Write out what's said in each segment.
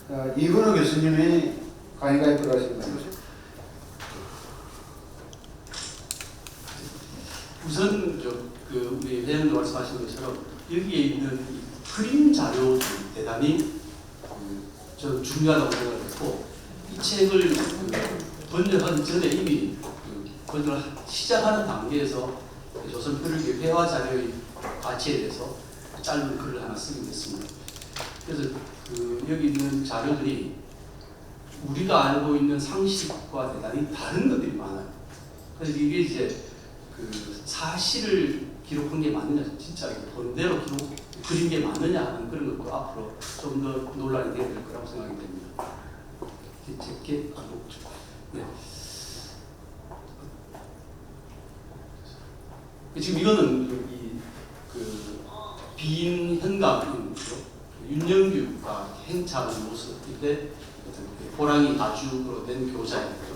이근호 교수님이 강의가에 들어가십니다. 우선 우리 회장님 말씀하신 것처럼 여기에 있는 이 그림 자료들이 대단히 저는 중요하다고 생각했고, 이 책을 번역하기 전에 이미 번역을 시작하는 단계에서 조선 표류기 회화 자료의 가치에 대해서 짧은 글을 하나 쓰게 됐습니다. 그래서 여기 있는 자료들이 우리가 알고 있는 상식과 대단히 다른 것들이 많아요. 그래서 이게 이제 사실을 기록한 게 맞느냐, 진짜 본대로 그린 게 맞느냐 하는 그런 것도 앞으로 좀 더 논란이 되어야 될 거라고 생각이 됩니다. 제게 네. 지금 이거는 빈 현감이죠. 윤영규가 행차하는 모습인데 호랑이 가죽으로 된 교자이죠.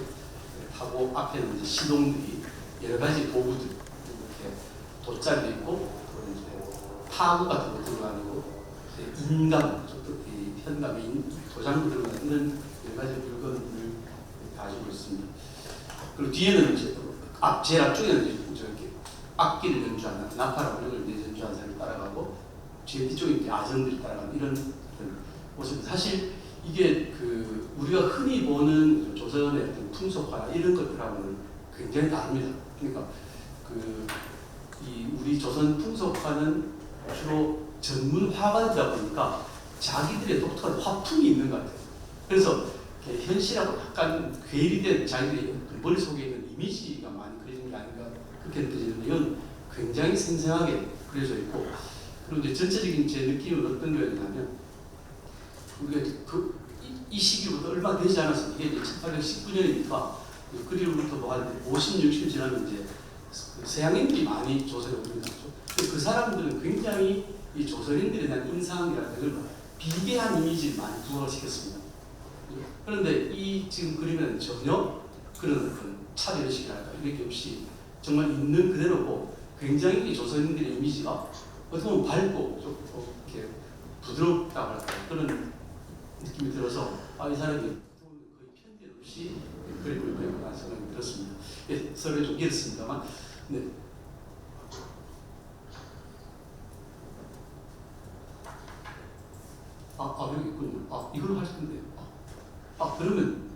하고 앞에는 이제 시동들이 여러 가지 도구들, 이렇게 돗자리도 있고, 타구 같은 거 들어가고, 인감, 현감이 도장도 들어가는 이런 여러 가지 물건을 가지고 있습니다. 그리고 뒤에는 이제 제일 앞쪽에는 이렇게 악기를 연주하는 나팔하고 이걸 연주하는 사람이 따라가고, 제일 뒤쪽에 이제 아전들이 따라가는 이런 모습. 사실 이게 우리가 흔히 보는 조선의 어떤 풍속화나 이런 것들하고는 굉장히 다릅니다. 그러니까 우리 조선 풍속화는 주로 전문 화가이다 보니까 자기들의 독특한 화풍이 있는 것 같아요. 그래서 현실하고 약간 괴리된 자기들의 머릿속에 있는 이미지가 많이 그려진 게 아닌가 그렇게 느껴지는데, 이건 굉장히 생생하게 그려져 있고, 그리고 이제 전체적인 제 느낌은 어떤 거였냐면, 우리가 이 시기부터 얼마 되지 않았습니다. 이게 이제 1819년이니까 그리로부터 뭐 한 50, 60년 지나면 이제 서양인들이 많이 조선에 오게 됐죠. 그 사람들은 굉장히 이 조선인들에 대한 인상이라든가 이런 비대한 이미지를 많이 부각시켰습니다. 그런데 이 지금 그림에는 전혀 그런 차별의식이랄까 이런 게 없이 정말 있는 그대로고, 굉장히 이 조선인들의 이미지가 어떻게 보면 밝고 좀 이렇게 부드럽다고 할까요? 그런 느낌이 들어서 이 사람이 거의 편견 없이 그림을 그렸구나 생각이 들었습니다. 예, 서로 좀 길었습니다만, 네. 여기 있군요. 이걸로 하실 건데. 그러면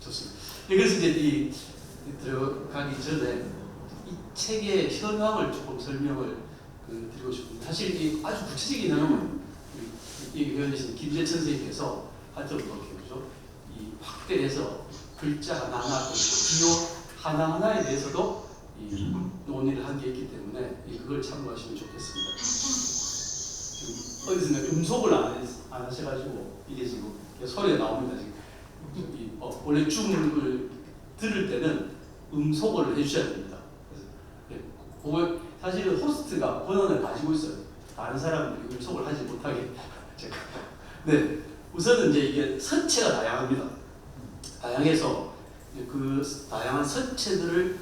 좋습니다. 예, 그래서 이제 들어가기 전에 이 책의 현황을 조금 설명을 드리고 싶습니다. 사실 이 아주 구체적인 현황은 여기 배워주신 김재천 선생님께서 하여튼 이렇게 보죠. 이 확대해서 글자 하나하나, 기호 하나하나에 대해서도 논의를 한 게 있기 때문에 그걸 참고하시면 좋겠습니다. 지금 어디선가 음속을 안 하셔가지고 이게 지금 소리가 나옵니다. 지금 원래 춤을 들을 때는 음속을 해주셔야 됩니다. 그래서 사실은 호스트가 권한을 가지고 있어요. 다른 사람들이 음속을 하지 못하게. 네, 우선은 이제 이게 서체가 다양합니다. 다양해서 그 다양한 서체들을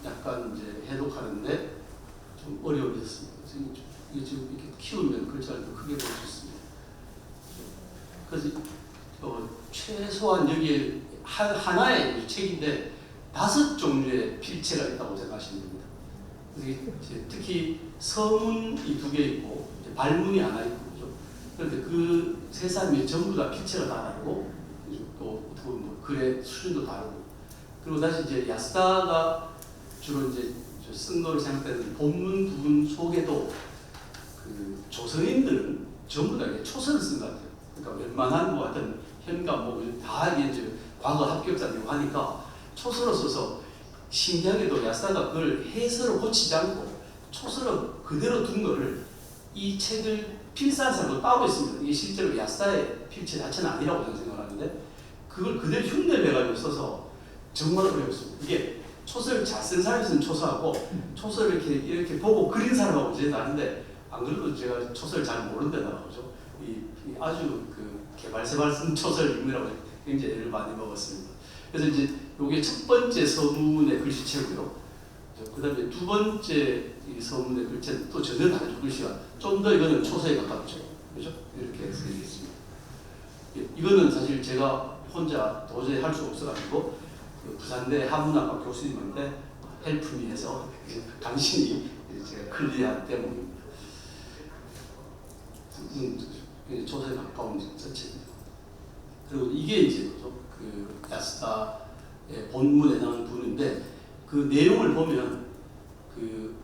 약간 이제 해독하는데 좀 어려움이 있었습니다. 이게 지금 이렇게 키우면 글자를 더 크게 볼 수 있습니다. 그래서 최소한 여기에 하나의 책인데 5종류의 필체가 있다고 생각하시면 됩니다. 특히 서문이 2개 있고 발문이 하나 있고, 그죠? 그런데 그 세 사람이 전부 다 필체가 다 다르고, 또 어떻게 보면 글의 수준도 다르고, 그리고 다시 이제 야스다가 주로 이제 쓴 거로 생각되는 본문 부분 속에도 조선인들은 전부 다 초서를 쓴 것 같아요. 그러니까 웬만한 뭐 하여튼 현감 다 이제 과거 합격자들이고 하니까 초서로 써서, 신기하게도 야스다가 그걸 해서로 고치지 않고 초서로 그대로 둔 거를 이 책을 필사한 사람도 따로 있습니다. 이게 실제로 야스다의 필체 자체는 아니라고 저는 생각하는데, 그걸 그대로 흉내를 내가지고 써서 정말 어려웠습니다. 이게 초서를 잘 쓴 사람이 쓴 초서하고 초서를 이렇게 보고 그린 사람하고 이제 다른데, 안 그래도 제가 초서를 잘 모른다고 그죠? 아주 개발세발 쓴 초서를 읽느라고 굉장히 애를 많이 먹었습니다. 그래서 이제 이게 첫 번째 서문의 글씨체고요. 그 다음에 두 번째 이 서문의 글씨는 또 전혀 다르죠. 글씨가 좀 더 이거는 초서에 가깝죠. 그죠? 이렇게 쓰여 있습니다. 이거는 사실 제가 혼자 도저히 할 수 없어가지고 그 부산대 한문학과 교수님한테 헬프미해서 간신히 제가 클리어한 때문입니다. 조선에 가까운 전체입니다. 그리고 이게 이제 그 야스다의 본문에 나오는 부분인데 그 내용을 보면 그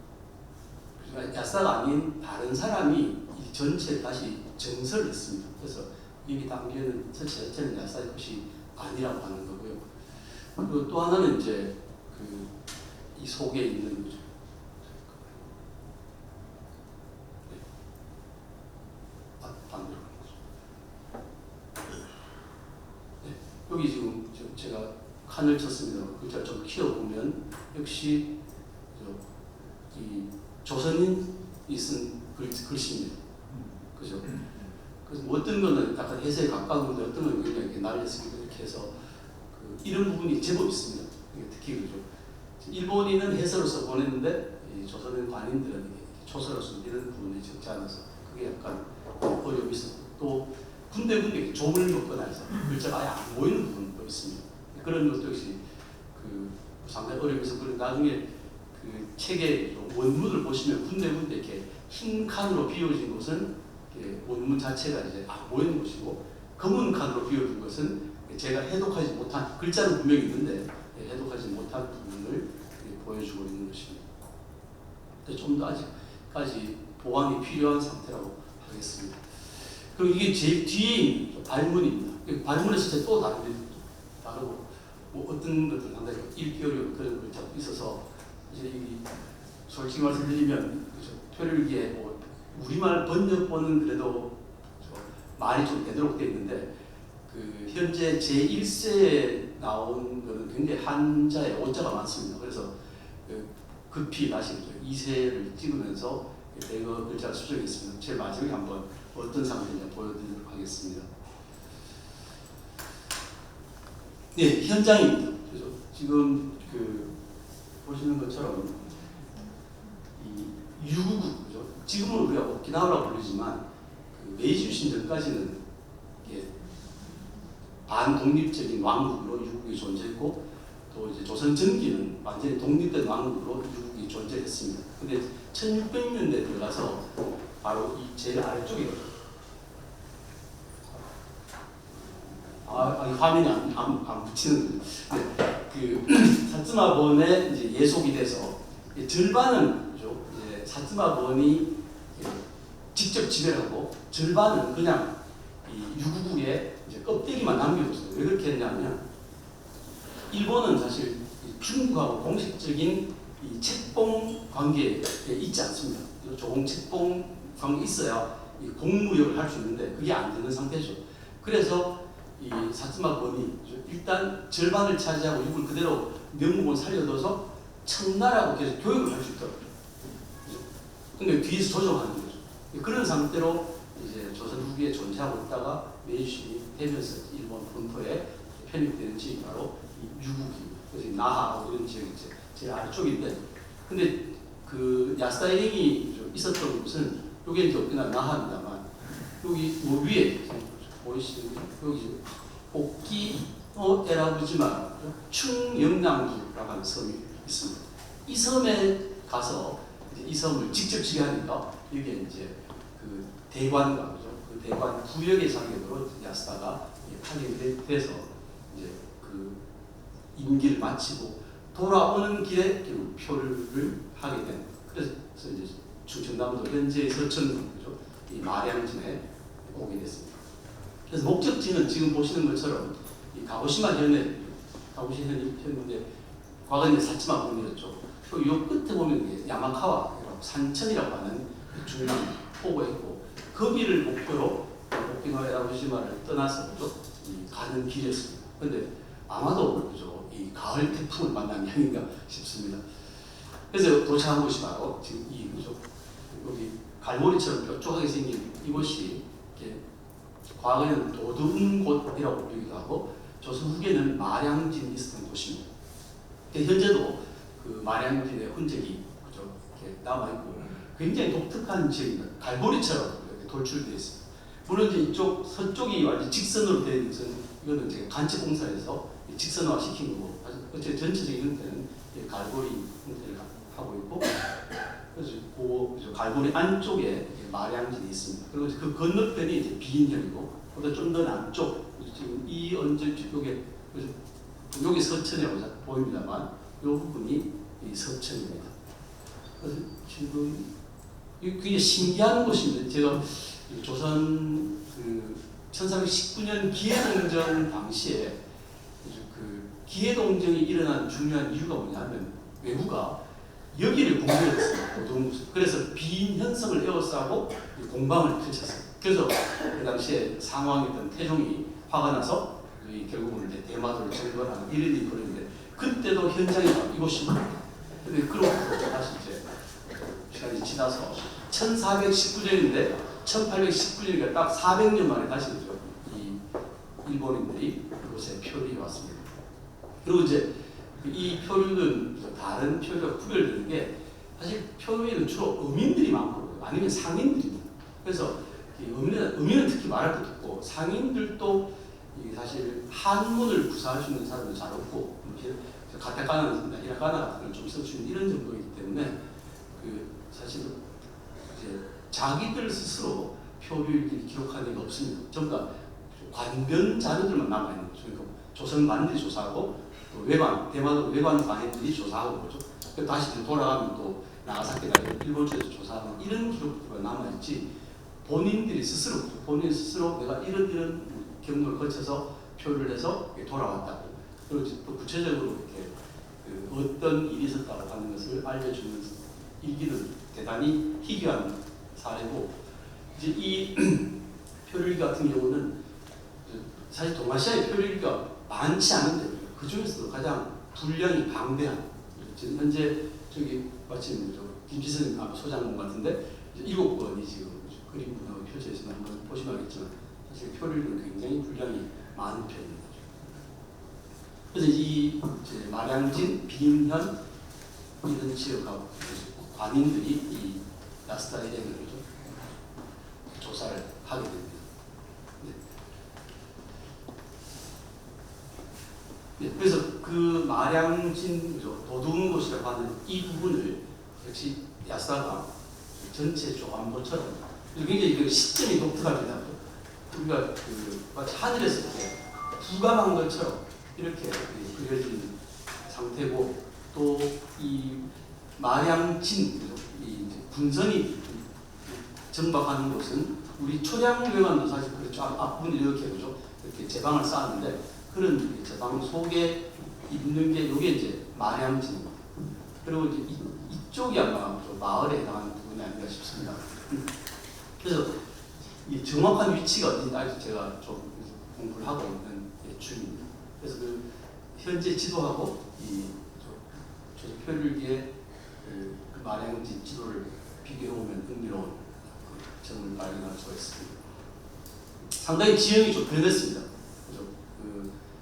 야스다가 아닌 다른 사람이 이 전체를 다시 정설을 했습니다. 그래서 여기 담겨있는 전체 자체는 야스다의 것이 아니라고 하는 거고요. 그리고 또 하나는 이제 그 이 속에 있는 거죠. 반대로 여기 지금 제가 칸을 쳤습니다. 글자를 좀 키워보면 역시 이 조선인이 쓴 글씨입니다. 그죠? 그래서 뭐 어떤 거는 약간 해석에 가까운 건데 어떤 거는 그냥 이렇게 날렸습니다. 이렇게 해서 이런 부분이 제법 있습니다. 특히 그죠? 일본인은 해설로서 보냈는데 이 조선인 관인들은 이렇게 초설로서 이런 부분이 적지 않아서 그게 약간 어려움이 있었고 또 군데군데 조물 먹거나 해서 글자가 아예 안 보이는 부분도 있습니다. 그런 것도 역시 그 상당히 어려움이 있었고 나중에 그 책의 원문을 보시면 군데군데 이렇게 흰 칸으로 비워진 것은 원문 자체가 이제 안 보이는 것이고 검은 칸으로 비워진 것은 제가 해독하지 못한 글자는 분명히 있는데 해독하지 못한 부분을 보여주고 있는 것입니다. 좀 더 아직까지 보완이 필요한 상태라고 하겠습니다. 그리고 이게 제 뒤에 있는 발문입니다. 발문에서 또 다르고 뭐 어떤 것들 상당히 읽기 어려운 그런 글자가 있어서 이제 이 솔직히 말씀드리면 표류기에 뭐 우리말 번역본은 그래도 말이 좀 되도록 되어 있는데 그 현재 제1세에 나온 거는 굉장히 한자에 오자가 많습니다. 그래서 급히 다시 2세를 찍으면서 대거 글자를 수정했습니다. 제일 마지막에 한번 어떤 상태인지 보여드리도록 하겠습니다. 네, 현장입니다. 그래서 지금 그 보시는 것처럼 이 유구국, 그죠? 지금은 우리가 오키나와라고 부르지만 그 메이지 유신 전까지는 반독립적인 왕국으로 유국이 존재했고 또 이제 조선 전기는 완전히 독립된 왕국으로 유국이 존재했습니다. 근데 1600년대 들어가서 바로 이 제일 아래쪽에 이 화면이 안 붙이는 그 사츠마본에 이제 예속이 돼서 절반은 그죠? 이제 사츠마본이 직접 지배를 하고 절반은 그냥 이 유구국에 이제 껍데기만 남겨뒀어요. 왜 그렇게 했냐면 일본은 사실 중국하고 공식적인 이 책봉 관계에 있지 않습니다. 조공 책봉 관계 있어야 이 공무역을 할 수 있는데 그게 안 되는 상태죠. 그래서 이 사츠마본이 일단 절반을 차지하고 이걸 그대로 명목을 살려둬서 청나라하고 계속 교육을 할 수 있도록. 근데 뒤에서 조정하는 거죠. 그런 상태로 이제 조선 후기에 존재하고 있다가 메이주신이 되면서 일본 본토에 편입되는 지역이 바로 이 유국입니다. 그래서 나하하고 이런 지역이 이제 제일 아래쪽인데, 근데 그 야스다 일행이 있었던 곳은 여기 이제 어디나 나하입니다만 여기 뭐 위에 보이시는 여기 오키노에라부지마 충영남부라고 하는 섬이 있습니다. 이 섬에 가서 이제 이 섬을 직접 지배하니까 여기에 이제 그 대관과 그죠? 그 대관 부역의 상격으로 야스다가 파견돼서 이제 그 임기를 마치고 돌아오는 길에 결국 표류를 하게 된. 그래서 이제 충청남도 현재의 서천군 그죠? 이 마량진에 오게 됐습니다. 그래서 목적지는 지금 보시는 것처럼 이 가고시마 현인데 과거에는 사치마본이었죠. 요 끝에 보면 야마카와라고 산천이라고 하는 중남 포고에 있고 거기를 목표로 오키나와라고시마를 떠나서 가는 길이었습니다. 그런데 아마도 그죠? 이 가을 태풍을 만난 게 아닌가 싶습니다. 그래서 도착한 곳이 바로 지금 이 그죠? 여기 갈고리처럼 뾰족하게 생긴 이곳이 과거에는 도둔곳이라고 불리기도 하고 조선 후기에는 마량진이 있었던 곳입니다. 현재도 그 마량진의 흔적이 그죠? 이렇게 남아있고 굉장히 독특한 지역입니다. 갈고리처럼 이렇게 돌출되어 있습니다. 물론 이제 이쪽 서쪽이 완전 직선으로 되어 있는 것은 이거는 제가 간척공사에서 직선화 시킨 거고, 어쨌든 전체적인 형태는 갈고리 형태를 하고 있고, 그래서 그 갈고리 안쪽에 마량진이 있습니다. 그리고 그 건너편이 이제 비인형이고, 보다 좀 더 남쪽, 지금 이 언제 요게 서천이라고 보입니다만, 이 부분이 이 서천입니다. 그래서 지금 굉장히 신기한 곳인데, 제가 조선 그 1319년 기해동정 당시에 그 기해동정이 일어난 중요한 이유가 뭐냐면 외구가 여기를 공격했어요. 그래서 비인현성을 에워싸고 공방을 펼쳤어요. 그래서 그 당시에 상왕이었던 태종이 화가 나서 결국은 이제 대마도를 점거하는 이런 일이 벌어졌는데, 그때도 현장에 이곳입니다. 근데 그러고 다시 이제 시간이 지나서 1419년인데 1819년이니까 딱 400년 만에 다시 이 일본인들이 그곳에 표류해 왔습니다. 그리고 이제 이 표류는 다른 표류가 구별되는 게, 사실 표류에는 주로 어민들이 많고 아니면 상인들입니다. 그래서 어민은 특히 말할 것도 없고, 상인들도 사실 한문을 구사할 수 있는 사람은 잘 없고, 가타카나나 히라가나 같은 걸 좀 쓸 수 있는 이런 정도이기 때문에 사실 이제 자기들 스스로 표류를 기록한 적이 없습니다. 전부 다 관변 자료들만 남아 있는 거죠. 그러니까 조선관들이 조사하고, 또 외관 대마도 외관 관인들이 조사하고 그러죠. 다시 돌아가면 또 나가사키나 일본 쪽에서 조사하는 이런 기록들만 남아 있지, 본인 스스로 내가 이런 경로를 거쳐서 표를 해서 돌아왔다고, 그리고 또 구체적으로 이렇게 어떤 일이 있었다고 하는 것을 알려주는 일기는 대단히 희귀한 사례고, 이제 이 표류일기 같은 경우는 사실 동아시아의 표류일기가 많지 않은데 그 중에서도 가장 분량이 방대한, 지금 현재 저기 마침 김지선 소장님 같은데 7권이 지금 그림으로 펼쳐 있으면 한번 보시면 알겠지만, 사실 표류일기는 굉장히 분량이 많은 편입니다. 그래서 이 마량진, 비인현 이런 지역하고 관인들이 이 야스다에 대한 조사를 하게 됩니다. 네, 그래서 그 마량진 도둑곳이라고 하는 이 부분을 역시 야스다가 전체 조감도처럼 굉장히 그 시점이 독특합니다. 우리가 마치 하늘에서 이렇게 부감한 것처럼 이렇게 그려진 상태고, 또 이 마량진 군선이 정박하는 곳은 우리 초량외관도 사실 그렇죠. 앞부분 이렇게 그죠. 이렇게 제방을 쌓았는데, 그런 제방 속에 있는 게 이게 이제 마량진입니다. 그리고 이제 이쪽이 아마 마을에 해당하는 부분이 아닌가 싶습니다. 그래서 이 정확한 위치가 어딘지 아직 제가 좀 공부를 하고 있는 중입니다. 그래서 그 현재 지도하고 이 표류기의 그 마량진 지도를 비교해 보면 흥미로운 점을 발견할 수가 있습니다. 상당히 지형이 좀 변했습니다. 그죠?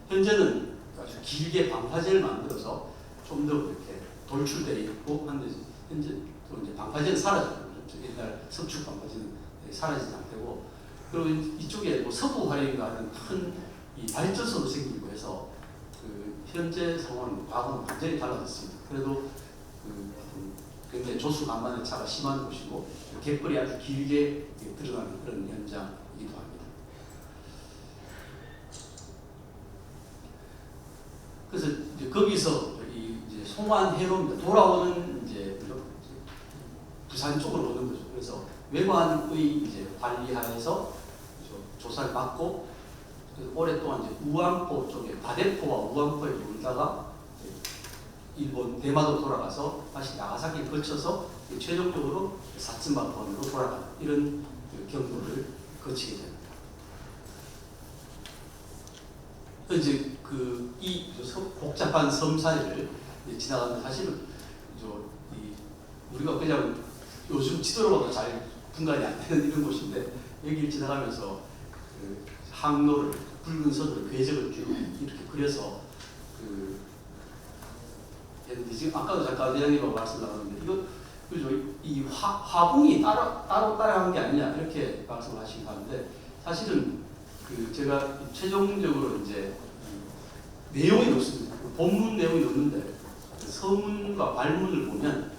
현재는 아주 길게 방파제를 만들어서 좀 더 이렇게 돌출되어 있고 한데, 현재 또 이제 방파제는 사라졌고, 옛날 석축 방파제는 사라진 상태고, 그리고 이쪽에 뭐 서부 화력인가 하는 큰 이 발전소도 생기고 해서 현재 상황은 과거는 완전히 달라졌습니다. 그래도 굉장히 조수 간만의 차가 심한 곳이고, 갯벌이 아주 길게 드러나는 그런 현장이기도 합니다. 그래서 이제 거기서 이제 송환해로입니다. 돌아오는 이제 부산 쪽으로 오는 거죠. 그래서 외관의 이제 관리하에서 조사를 받고, 오랫동안 이제 우암포 쪽에 다대포와 우암포에 놀다가 일본 대마도 돌아가서 다시 나가사키를 거쳐서 최종적으로 사츠마폰으로 돌아가는 이런 경로를 거치게 됩니다. 이제 이 복잡한 섬사이를 지나가면 사실은 우리가 그냥 요즘 지도로 봐도 잘 분간이 안 되는 이런 곳인데, 여기를 지나가면서 항로를 붉은 선으로 궤적을 쭉 이렇게 그려서 지금 아까도 잠깐 대장님하고 말씀 나눴는데, 이거 그죠? 이 화풍이 따로 하는 게 아니냐 이렇게 말씀을 하시긴 하는데, 사실은 제가 최종적으로 이제 내용이 높습니다. 본문 내용이 높는데 서문과 발문을 보면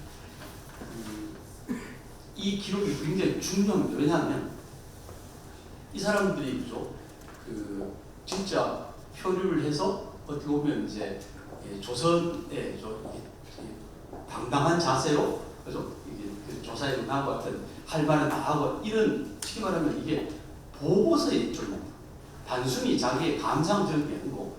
이 기록이 굉장히 중요합니다. 왜냐하면 이 사람들이 진짜 표류를 해서 어떻게 보면 이제 조선의 당당한 자세로 그죠? 이게 조사에 나하고 어떤 할 말을 다 하고 이런 쉽게 말하면 이게 보고서의 일종입니다. 단순히 자기의 감상 적이 아니고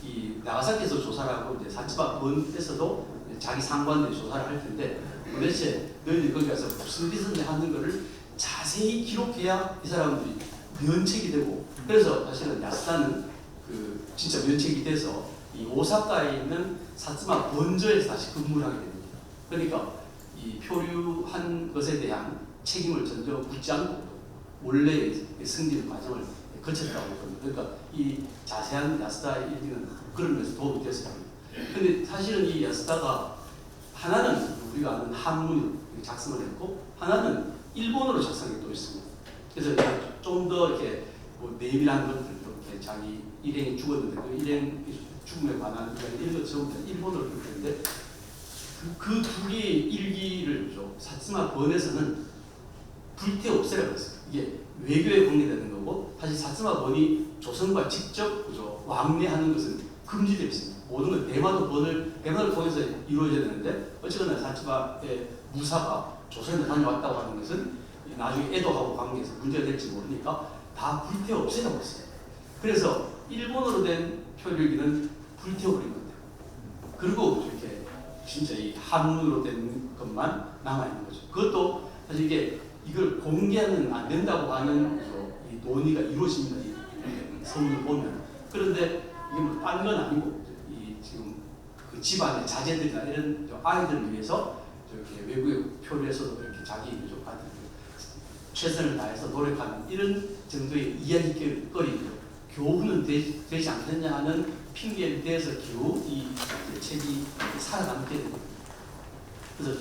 이 나가사키에서 조사를 하고 이제 사치바 본에서도 자기 상관들 조사를 할 텐데 도대체 너희들이 거기 가서 무슨 짓을 하는 거를 자세히 기록해야 이 사람들이 면책이 되고 그래서 사실은 야스다는 진짜 면책이 돼서 이 오사카에 있는 사츠마 본저에서 다시 근무를 하게 됩니다. 그러니까 이 표류한 것에 대한 책임을 전혀 묻지 않고 원래 승진 과정을 거쳤다고 합니다. 그러니까 이 자세한 야스다의 일기는 그런 면에서 도움이 됐습니다. 근데 사실은 이 야스다가 하나는 우리가 아는 한문으로 작성을 했고 하나는 일본어로 작성이 또 있습니다. 그래서 좀 더 이렇게 내밀한 것들 이렇게 자기 일행이 죽었는데 그 일행 죽음에 관한 이런 것 전부 다 일본어로 기록했는데 그 두 개의 일기를 사츠마 번에서는 불태 없애라고 했어요. 이게 외교에 공개되는 거고 사실 사츠마 번이 조선과 직접 왕래하는 것은 금지되어 있습니다. 모든 건 대마도 통해서 이루어져야 되는데 어쨌거나 사츠마의 무사가 조선에 다녀왔다고 하는 것은 나중에 에도하고 관계해서 문제가 될지 모르니까 다 불태워 없애라고 했어요. 그래서 일본어로 된 표류기는 불태워버린 겁니다. 그리고 이렇게 진짜 이 한문으로 된 것만 남아있는 거죠. 그것도 사실 이걸 공개하면 안 된다고 하는 이 논의가 이루어집니다. 이 서문을 보면. 그런데 이게 뭐 딴 건 아니고 지금 그 집안의 자제들이나 이런 아이들을 위해서 이렇게 외국에 표류해서도 이렇게 자기 최선을 다해서 노력하는 이런 정도의 이야기거리고 교훈은 되지 않겠냐 하는 핑계에 대해서 겨우 이 책이 살아남게 됩니다. 그래서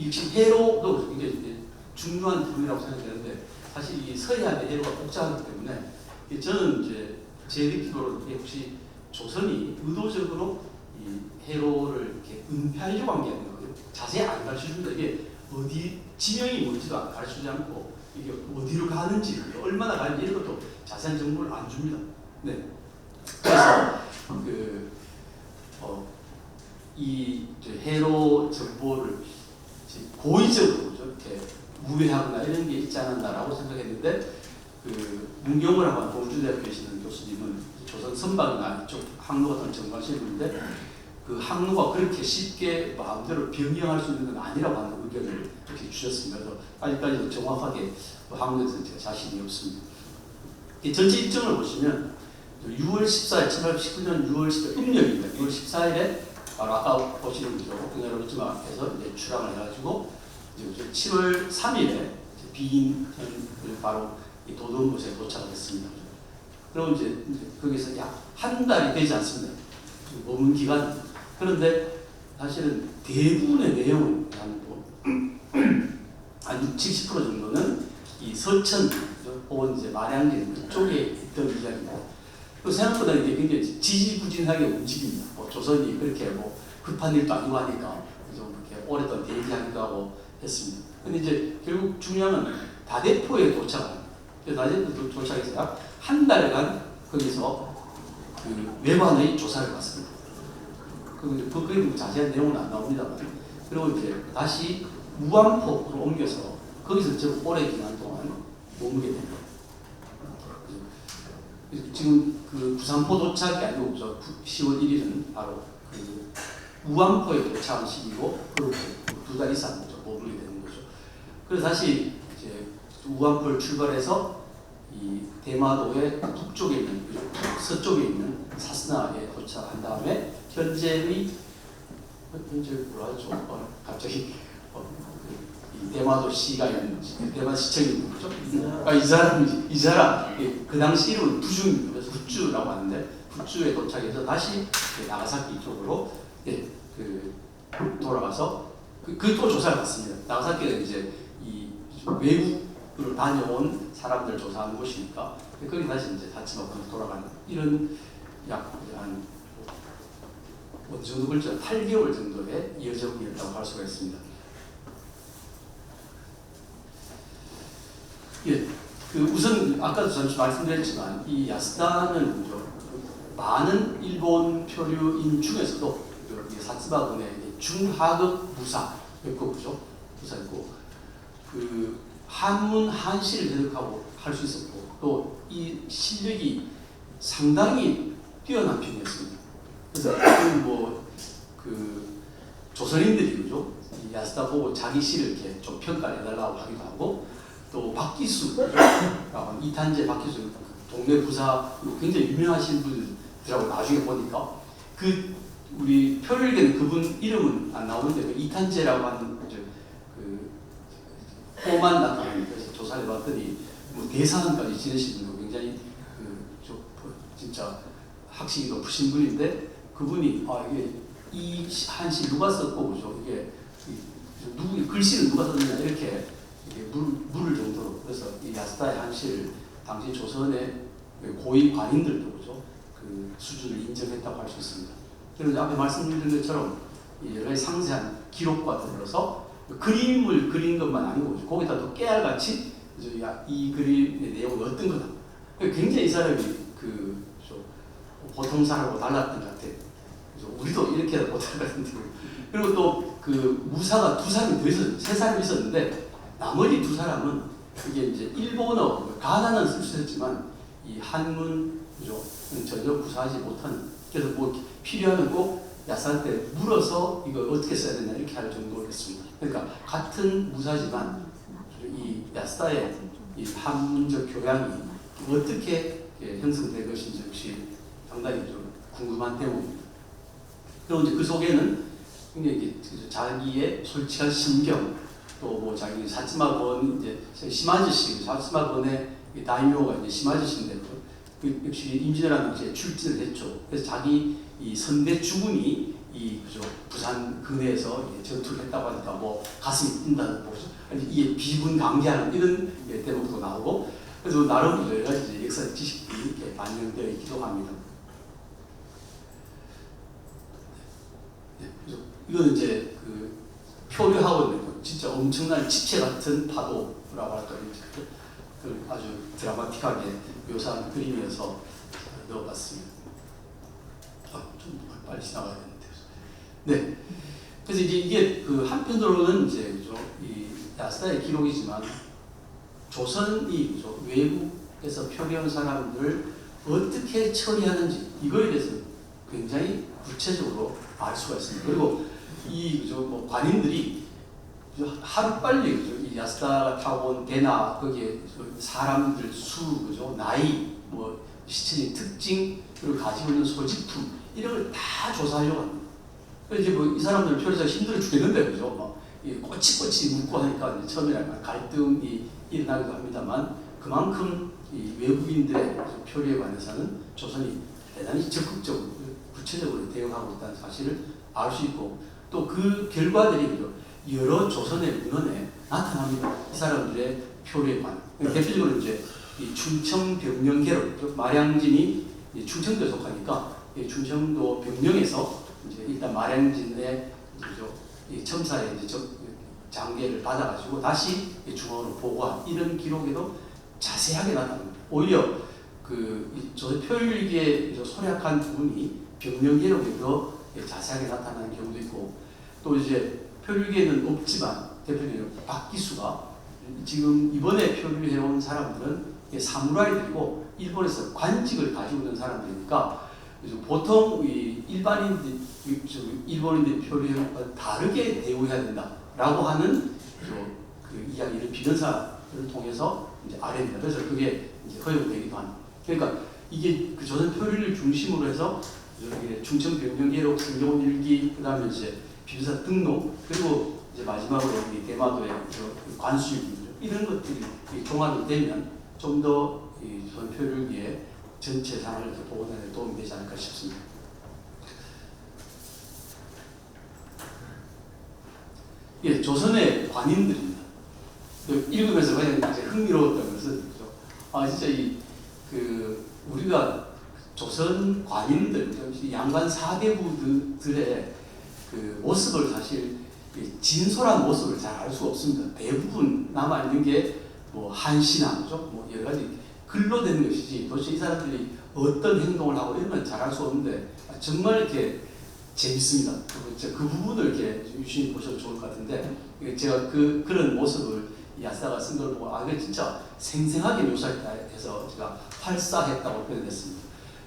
역시 해로도 이게 중요한 부분이라고 생각되는데 사실 이 서해안의 해로가 복잡하기 때문에 저는 이제 제 느낌으로 혹시 조선이 의도적으로 이 해로를 이렇게 은폐하려고 한 게 아니라 자세히 안 가르쳐줍니다. 이게 어디 지명이 뭔지도 가르쳐주지 않고 이게 어디로 가는지 얼마나 가는지 이런 것도 자세한 정보를 안 줍니다. 네. 그래서 이 해로 정보를 고의적으로 이렇게 우회하거나 이런 게 있지 않았나라고 생각했는데 문경을하고 동주대학교에 계시는 교수님은 조선 선박이나 이쪽 항로 같은 전공하시는 분인데 그 항로가 그렇게 쉽게 마음대로 변경할 수 있는 건 아니라고 하는 의견을 이렇게 주셨습니다. 그래서 아직까지도 정확하게 항로에 대해서 제가 자신이 없습니다. 전체 일정을 보시면 6월 14일, 1819년 6월 14일, 음력입니다. 6월 14일에 바로 아까 보시는 거죠. 북경로지마에서 이제 출항을 해가지고 이제 7월 3일에 비인을 바로 도동곳에 도착을 했습니다. 그럼 이제 거기서 약 한 달이 되지 않습니다. 머문 기간. 그런데 사실은 대부분의 내용은 한 70% 정도는 이 서천 혹은 이제 마량진 그쪽에 있던 이야기입니다. 그 생각보다 이게 굉장히 지지부진하게 움직입니다. 조선이 그렇게 급한 일도 아니고 하니까 좀 이렇게 오랫동안 대기하기도 하고 했습니다. 근데 이제 결국 중요한 건 다대포에 도착합니다. 그래서 다대포에 도착해서 약 한 달간 거기서 외관의 조사를 받습니다. 거기 자세한 내용은 안 나옵니다만. 그리고 이제 다시 무안포로 옮겨서 거기서 좀 오래 기간 동안 머물게 됩니다. 지금 부산포 도착이 아니고 10월 1일은 바로 우안포에 도착한 시기고 그렇게 2달 이상 머물게 되는 거죠. 그래서 다시 이제 우안포를 출발해서 이 대마도의 북쪽에 있는 서쪽에 있는 사스나에 도착한 다음에 현재 뭐라 하죠? 갑자기 이 대마도 시가 있는 대마도 시청이 있는 거죠. 이 사람 그 당시 이름은 부주입니다. 그래서 부주라고 하는데 부주에 도착해서 다시 나가사키 쪽으로 돌아가서 또 조사를 받습니다. 나가사키가 이제 이 외국 다녀온 사람들 조사하는 곳이니까 거기 다시 이제 사치마군으로 돌아가는 이런 약 한 어느 정도 걸쳐 8개월 정도의 여정이었다고 할 수가 있습니다. 예, 우선 아까도 잠시 말씀드렸지만 이 야스다는 많은 일본 표류인 중에서도 사츠마군의 중하급 부사였고 그죠? 부사였고 한문 한시를 해석하고 할 수 있었고 또 이 실력이 상당히 뛰어난 편이었습니다. 그래서 조선인들이 그죠? 이 야스다 보고 자기 시를 이렇게 좀 평가를 해달라고 하기도 하고 또 박기수, 이탄재 박기수 동네 부사로 굉장히 유명하신 분들하고 나중에 보니까 우리 표류일기는 그분 이름은 안 나오는데 이탄재라고 하는 호만 나타나는 그래서 조사를 봤더니 대사관까지 지내신 분도 굉장히 진짜 학식이 높으신 분인데 그분이 이게 이 한시 누가 썼고 그죠? 이게 글씨는 누가 썼느냐 이렇게 물을 정도로 그래서 이 야스다의 한시를 당시 조선의 고위 관인들도 그죠? 수준을 인정했다고 할 수 있습니다. 그리고 앞에 말씀드린 것처럼 여러 가지 상세한 기록과 더불어서 그림을 그린 것만 아니고 거기다 또 깨알같이 이 그림의 내용은 어떤 거다. 굉장히 이 사람이 보통 사람하고 달랐던 것 같아요. 우리도 이렇게 못할 것 같은데. 그리고 또 무사가 2사람이 더 있었어요. 3사람이 있었는데 나머지 2사람은 이게 이제 일본어 가나는 쓸 수 있었지만 이 한문 그죠? 전혀 구사하지 못하는. 그래서 필요하면 꼭 야스한테 물어서 이거 어떻게 써야 되냐 이렇게 할 정도였습니다. 그러니까 같은 무사지만 이 야스다의 이 한문적 교양이 어떻게 형성된 것인지 역시 상당히 좀 궁금한 대목입니다. 그리고 이제 그 속에는 굉장히 자기의 솔직한 심경 또 자기 사츠마건 이제 시마즈시 사츠마건의 다이묘가 이제 시마즈시인데 역시 임진왜란 당시에 출진을 했죠. 그래서 자기 이 선대 주군이 부산 근해에서 전투를 했다고 하니까 가슴이 뛴다는 거죠. 이게 비분강개하는 이런 대목도 나오고 그래서 나름 여러 가지 역사 지식이 이렇게 반영되어 있기도 합니다. 이거는 이제 표류하고 있는 진짜 엄청난 지체 같은 파도라고 할까요? 아주 드라마틱하게 묘사한 그림이어서 넣어봤습니다. 좀 빨리 지나가야 되는데. 네. 그래서 이게 한편으로는 이제 이 야스다의 기록이지만 조선이 외국에서 표류한 사람들을 어떻게 처리하는지 이거에 대해서 굉장히 구체적으로 알 수가 있습니다. 그리고 이 관인들이 하루빨리 이 야스다가 타고 온 배나 거기에 사람들 수, 그죠? 나이, 시체의 특징, 그리고 가지고 있는 소지품 이런 걸 다 조사하려고 합니다. 그래서 이제 이 사람들 표류자가 힘들어 죽겠는데 그죠? 꼬치꼬치 묻고 하니까 이제 처음에 약간 갈등이 일어나기도 합니다만 그만큼 이 외국인들의 표류에 관해서는 조선이 대단히 적극적으로 구체적으로 대응하고 있다는 사실을 알 수 있고 또 그 결과들이 여러 조선의 문헌에 나타납니다. 이 사람들의 표류에 관한. 대표적으로 이제 이 충청 병령계로 마량진이 충청도에 속하니까 충청도 병령에서 이제 일단 마량진의 이 첨사의 장계를 받아가지고 다시 중앙으로 보고한 이런 기록에도 자세하게 나타납니다. 오히려 조선 표율기에 소략한 부분이 병령계록에 더 자세하게 나타나는 경우도 있고 또 이제 표류기에는 없지만 대표적으로 박기수가 지금 이번에 표류해온 사람들은 사무라이들이고 일본에서 관직을 가지고 있는 사람들이니까 보통 일반인들 일본인들 표류와 다르게 대우해야 된다라고 하는 이야기를 비변사를 통해서 이제 알아냅니다. 그래서 그게 이제 허용되기도 합니다. 그러니까 이게 조선 표류를 중심으로 해서 충청병령계록, 성경일기, 그다음에 이제 비변사 등록, 그리고 이제 마지막으로 대마도의 관수일기 이런 것들이 종합이 되면 좀 더 조선 표류기의 전체 상을 이렇게 복원하는 데 도움이 되지 않을까 싶습니다. 조선의 관인들입니다. 읽으면서 그냥 이제 흥미로웠던 것은 그죠? 진짜 우리가 조선 관인들, 양관 사대부들의 그 모습을 사실 진솔한 모습을 잘 알 수가 없습니다. 대부분 남아 있는 게 뭐 한시나 그죠? 뭐 여러 가지 글로 되는 것이지 도대체 이 사람들이 어떤 행동을 하고 이런 건 잘 알 수 없는데 정말 이렇게 재밌습니다. 그 부분을 이렇게 유심히 보셔도 좋을 것 같은데 제가 그런 모습을 야스다가 쓴 걸 보고 이게 진짜 생생하게 묘사했다 해서 제가 활사했다고 표현했습니다.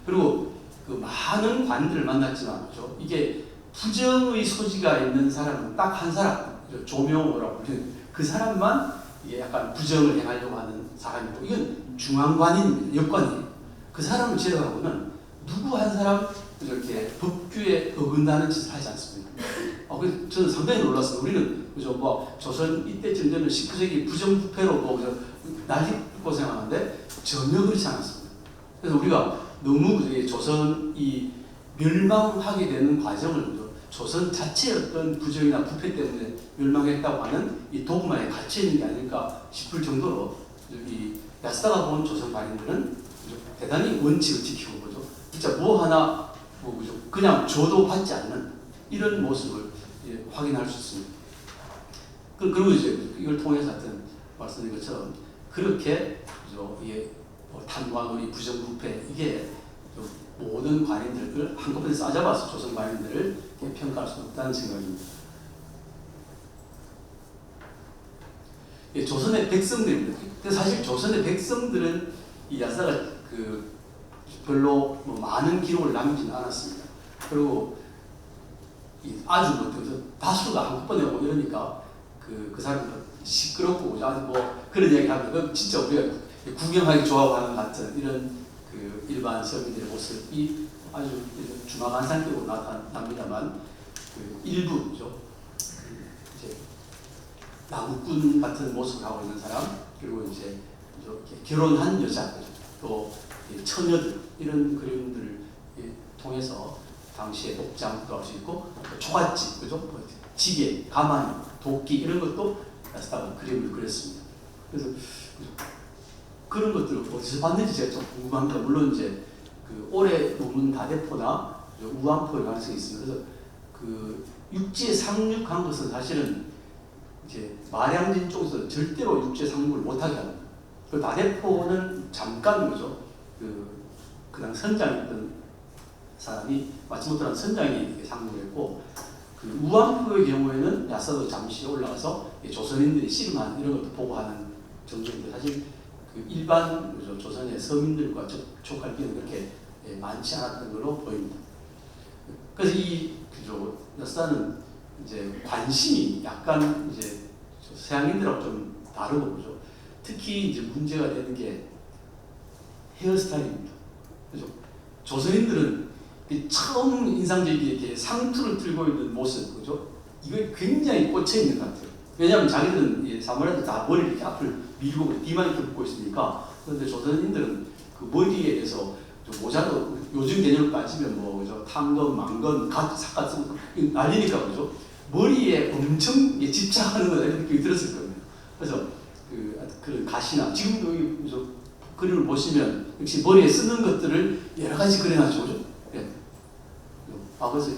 그리고 그 많은 관들을 만났지만 그죠? 이게 부정의 소지가 있는 사람은 딱 한 사람, 조명호라고 불리는 그 사람만 이게 약간 부정을 행하려고 하는 사람이고 이건 중앙관인입니다. 역관이에요. 그 사람을 제외하고는 누구 한 사람 이렇게 법규에 어긋나는 짓을 하지 않습니다. 그래서 저는 상당히 놀랐어요. 우리는 그죠? 뭐 조선 이때쯤 되면 19세기 부정부패로 난리 고생하는데 전혀 그렇지 않았습니다. 그래서 우리가 너무 조선이 멸망하게 되는 과정을 조선 자체의 어떤 부정이나 부패 때문에 멸망했다고 하는 이 도구만에 갇혀 있는 게 아닐까 싶을 정도로 이 야스다가 본 조선 관인들은 대단히 원칙을 지키고 그죠? 진짜 뭐 하나 그죠? 그냥 줘도 받지 않는 이런 모습을 확인할 수 있습니다. 그리고 이제 이걸 통해서 하여튼 말씀드린 것처럼 그렇게 그죠? 이게 탐관오리 부정부패 이게 모든 관인들을 한꺼번에 싸잡아서 조선 관인들을 평가할 수 없다는 생각입니다. 조선의 백성들입니다. 사실 조선의 백성들은 이 야스다가 별로 많은 기록을 남기지는 않았습니다. 그리고 아주 다수가 한꺼번에 오고 이러니까 그 사람들 시끄럽고 그런 이야기 하면 진짜 우리가 구경하기 좋아하는 것 같은 이런 일반 서민들의 모습이 아주 주마간상격으로 나타납니다만 일부죠. 이제 나무꾼 같은 모습을 하고 있는 사람 그리고 이제 이렇게 결혼한 여자 또 처녀들 이런 그림들을 통해서 당시의 복장도 할 수 있고 초가집 그죠? 지게, 가마니, 도끼 이런 것도 야스다가 그림을 그렸습니다. 그래서 그런 것들을 어디서 봤는지 제가 좀 궁금합니다. 물론 이제 올해 논문 다대포나 우암포의 가능성이 있습니다. 그래서 육지에 상륙한 것은 사실은 이제 마량진 쪽에서 절대로 육지에 상륙을 못하게 합니다. 그 다대포는 잠깐 거죠. 그냥 선장이었던 사람이 마치모토라는 선장이 상륙했고 우암포의 경우에는 야스다도 잠시 올라가서 조선인들이 씨름하는 이런 것도 보고 하는 정도인데 사실 일반 조선의 서민들과 접촉할 기회는 그렇게 많지 않았던 걸로 보입니다. 그래서 야스다는 이제 관심이 약간 이제 서양인들하고 좀 다르고 그죠. 특히 이제 문제가 되는 게 헤어스타일입니다. 그죠. 조선인들은 처음 인상적이게 상투를 들고 있는 모습 그죠. 이거 굉장히 꽂혀 있는 것 같아요. 왜냐하면 자기들은 사무라이들 다 머리를 이렇게 앞을 밀고 뒤만 이렇게 묶고 있으니까. 그런데 조선인들은 그 머리에 대해서 모자도 요즘 개념을 따지면 그죠? 탕건, 망건, 삿갓 쓰고 난리니까 그죠? 머리에 엄청 집착하는 거다 이런 느낌이 들었을 겁니다. 그래서 그런 가시나 지금도 그죠? 그림을 보시면 역시 머리에 쓰는 것들을 여러 가지 그려놨죠, 그죠? 예. 그래서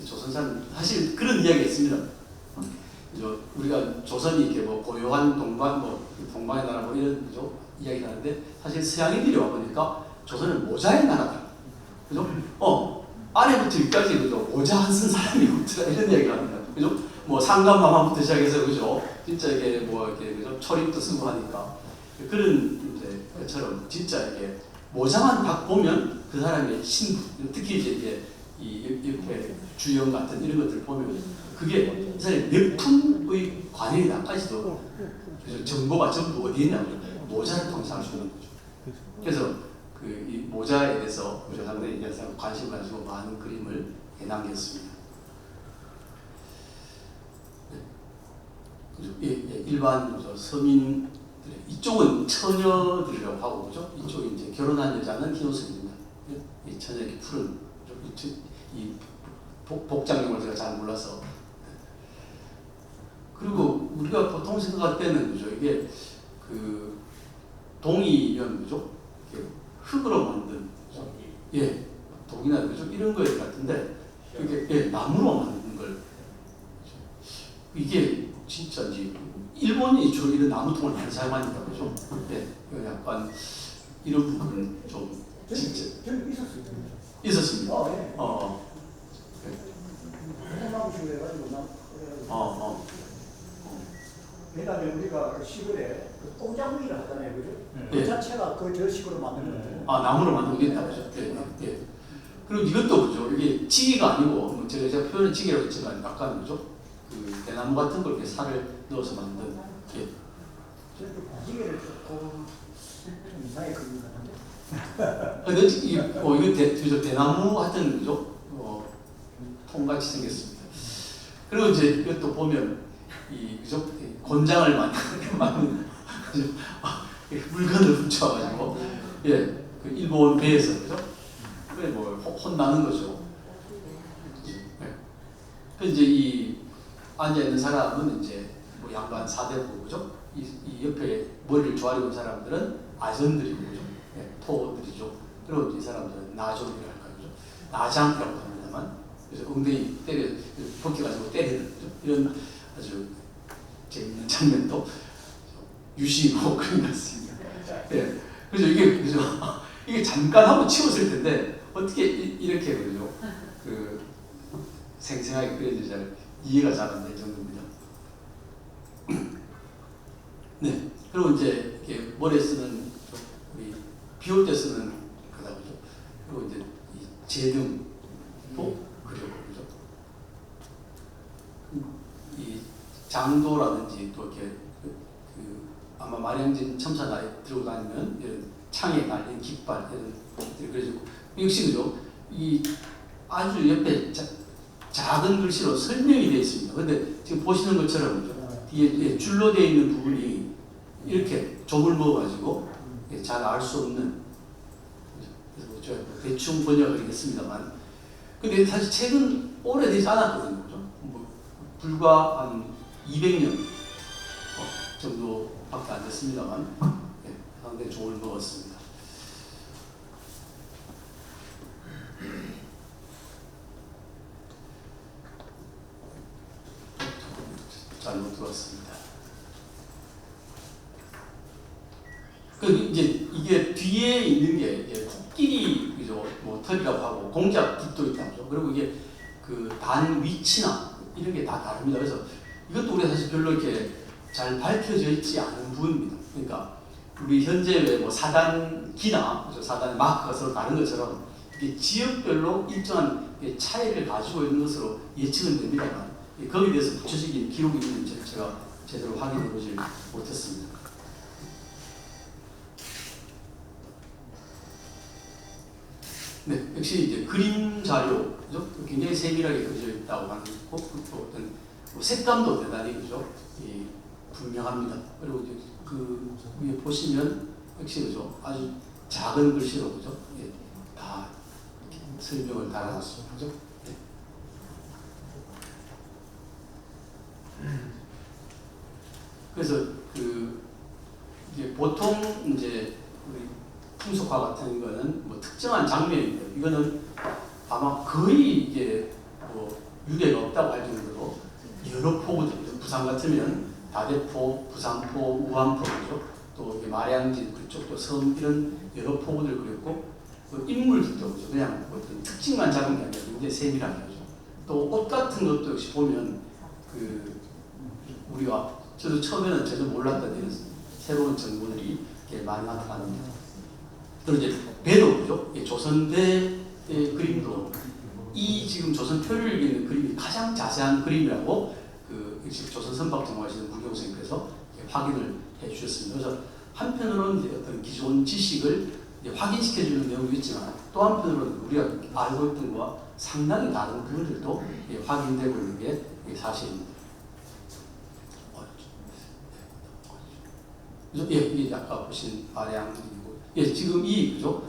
조선 사람 사실 그런 이야기가 있습니다. 우리가 조선이 이렇게 고요한 동방의 나라 이런 그죠? 이야기를 하는데 사실 서양인들이 와 보니까 조선은 모자의 나라다. 그죠? 아래부터 위까지 그죠? 모자 안 쓴 사람이 없더라 이런 이야기를 합니다. 그죠? 상감마마부터 시작해서 그죠? 진짜 이게 이렇게 그죠? 초립도 쓰고 하니까 그런 것처럼 진짜 이게 모자만 딱 보면 그 사람의 신분, 특히 이제 이렇게 주영 같은 이런 것들을 보면 그게 이 사람이 몇 품의 관행이다까지도 정보가 전부 어디에 있냐면 모자를 통해서 알 수 있는 거죠. 그래서 이 모자에 대해서 상당히 관심을 가지고 많은 그림을 남겼습니다. 일반 서민 이쪽은 처녀들이라고 하고 그죠? 이쪽이 이제 결혼한 여자는 희노성입니다. 이 처녀 이렇게 푸른 이 복장용을 제가 잘 몰라서 그리고 우리가 보통 생각할 때는 그죠? 이게 그 동이면 그죠? 이렇게 흙으로 만든 예 독이나 그죠? 이런 거 같은데 이게 예, 나무로 만든 걸 이게 진짜 이제 일본이 주로 이런 나무통을 많이 사용하니까 그죠? 예, 약간 이런 부분은 좀 진짜 저는 있었어요. 있었습니다. 네. 콩나무식으로 해가지고 왜냐하면 우리가 그 시골에 그 똥장구이를 하잖아요, 그죠? 그 예. 자체가 그 저식으로 만드는 거예요. 아 나무로 만든 게 있다 그죠? 예, 예. 그리고 이것도 그죠? 이게 찌개가 아니고 뭐 제가 표현은 찌개라고 했지만 약간 그죠? 그 대나무 같은 걸 이렇게 살을 넣어서 만든 예. 저는 그 고지개를 조금 좀 이상하게 그린 것 같은데. 근데 이거 대나무 같은 그죠? 통같이 생겼습니다. 그리고 이제 이것도 보면 이 그죠? 곤장을 많이 만든 그죠? 물건을 훔쳐가지고 예, 그 일본 배에서 그죠? 그래 뭐 혼나는 거죠. 예. 그 이제 이 앉아 있는 사람은 이제 뭐 양반 사대부 그죠? 이 옆에 머리를 조아리고 사람들은 아전들이고 그죠? 예, 토들이죠. 그리고 이 사람들은 나족이랄까 그죠? 나장이라고 합니다만 그래서 엉덩이 때려 벗겨가지고 때리는 거죠. 이런 아주 재밌는 장면도 유심하고 그려놨습니다. 예. 그래서 이게 그죠? 이게 잠깐 하고 치웠을 텐데 어떻게 이렇게 그죠? 그 생생하게 그려져 잘 이해가 잘 안 될 정도입니다. 네. 그리고 이제 이렇게 머리에 쓰는 우리 비올 때 쓰는 그다 그죠? 그리고 이제 이 제등도 그리고 그죠? 이 장도라든지 또 이렇게 아마 마량진 첨사나 들고 다니면 이런 창에 달린 깃발 이런 것들이 그려지고 역시 그죠? 이 아주 옆에 작은 글씨로 설명이 되어 있습니다. 근데 지금 보시는 것처럼 그죠? 뒤에 줄로 되어 있는 부분이 이렇게 좁을 먹어가지고 잘 알 수 없는 그래서 제가 대충 번역을 하겠습니다만 근데 사실 책은 오래되지 않았거든요. 그죠? 뭐 불과 한 200년 정도밖에 안 됐습니다만 상당히 종을 먹었습니다. 잘못 들었습니다. 그 이제 이게 뒤에 있는 게 코끼리 그죠? 뭐 털이라고 하고 공작깃도 있다죠. 그리고 이게 그 단 위치나 이런 게 다 다릅니다. 그래서 이것도 우리가 사실 별로 이렇게 잘 밝혀져 있지 않은 부분입니다. 그러니까 우리 현재 왜뭐 사단기나 사단 마크가 서로 다른 것처럼 이게 지역별로 일정한 차이를 가지고 있는 것으로 예측은 됩니다만 거기에 대해서 구체적인 기록이 있는지 제가 제대로 확인해 보지 못했습니다. 네, 역시 이제 그림 자료, 그죠? 굉장히 세밀하게 그려져 있다고 하는 거, 또 어떤 색감도 대단히 그죠? 분명합니다. 그리고 이제 그 위에 보시면 역시 그죠? 아주 작은 글씨로 그죠? 다 설명을 달아놨습니다. 그죠? 네. 그래서 그 이제 보통 이제 우리 풍속화 같은 거는 뭐 특정한 장면인데 이거는 아마 거의 이게 뭐 유례가 없다고 할 정도로 여러 포구들 부산 같으면 다대포, 부산포, 우한포죠. 또 마량진 그쪽도 섬 이런 여러 포구들 그렸고 그 인물들도 그죠. 그냥 어떤 특징만 잡은 게 아니라 굉장히 세밀하게 하죠. 또 옷 같은 것도 역시 보면 그 우리가 저도 처음에는 전혀 몰랐던 이런 새로운 정보들이 많이 나타납니다. 그리고 이제 배도 그죠? 조선배의 그림도 이 지금 조선표를 읽는 그림이 가장 자세한 그림이라고 그 조선 선박 전공하시는 무경 선생님께서 확인을 해주셨습니다. 그래서 한편으로는 이제 어떤 기존 지식을 확인시켜주는 내용도 있지만 또 한편으로는 우리가 알고 있던 것과 상당히 다른 부분들도 확인되고 있는 게 사실입니다. 그죠? 예, 이게 아까 보신 마량이고, 예, 지금 그죠?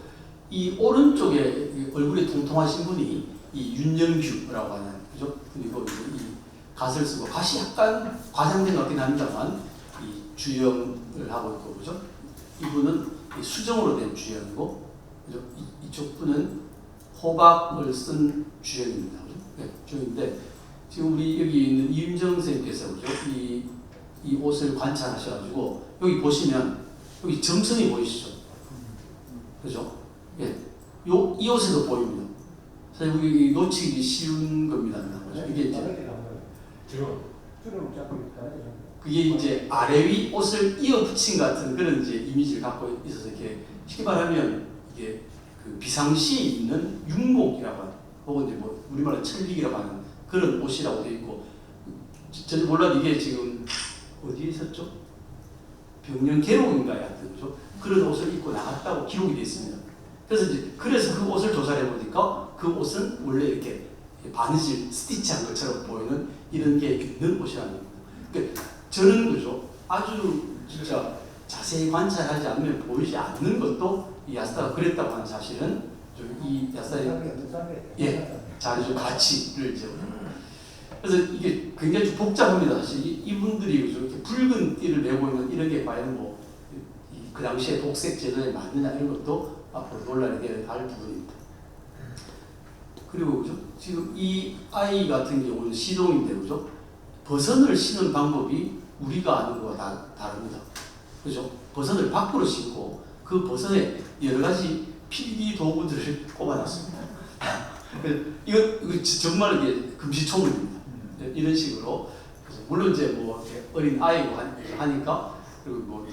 이 오른쪽에 얼굴이 통통하신 분이 이 윤영규라고 하는, 그죠? 그리고 이 갓을 쓰고, 갓이 약간 과장된 것 같긴 합니다만, 이 주형을 하고 있고, 그죠? 이분은 이 수정으로 된 주형이고, 그죠? 이쪽 분은 호박을 쓴 주형입니다. 그죠? 네, 주형인데, 지금 우리 여기 있는 이윤정 선생님께서, 그죠? 이 옷을 관찰하셔가지고, 여기 보시면, 여기 점선이 보이시죠? 그죠? 예. 이 옷에도 보입니다. 사실 여기 놓치기 쉬운 겁니다. 그죠? 이게 이제, 그게 이제 아래 위 옷을 이어 붙인 같은 그런 이제 이미지를 갖고 있어서 이렇게 쉽게 말하면 이게 그 비상시에 입는 윤복이라고 하는, 혹은 이제 뭐 우리말로 철vik이라고 하는 그런 옷이라고 되어 있고, 저는 몰라도 이게 지금 어디에 있었죠? 병영 계록인가요? 하여튼 그죠? 그런 옷을 입고 나갔다고 기록이 되어 있습니다. 그래서 그 옷을 조사해 보니까 그 옷은 원래 이렇게 바느질 스티치한 것처럼 보이는 이런 게 있는 옷이라는 겁니다. 그러니까 저는 그죠? 아주 진짜 자세히 관찰하지 않으면 보이지 않는 것도 이 야스다가 그랬다고 하는 사실은 이 야스다의 자료적 가치를 이제, 그래서 이게 굉장히 좀 복잡합니다. 사실 이분들이 그죠? 이렇게 붉은 띠를 메고 있는 이런 게 과연 뭐 그 당시에 독색 제도에 맞느냐 이런 것도 앞으로 논란이 되어야 할 부분입니다. 그리고 그죠? 지금 이 아이 같은 경우는 시동인데, 그죠? 버선을 신는 방법이 우리가 아는 거와 다릅니다. 그죠? 버선을 밖으로 신고 그 버선에 여러 가지 필기 도구들을 꼽아놨습니다. 이거 정말 이게 금시초문입니다. 이런 식으로. 물론 이제 뭐 어린 아이고 하니까, 그리고 뭐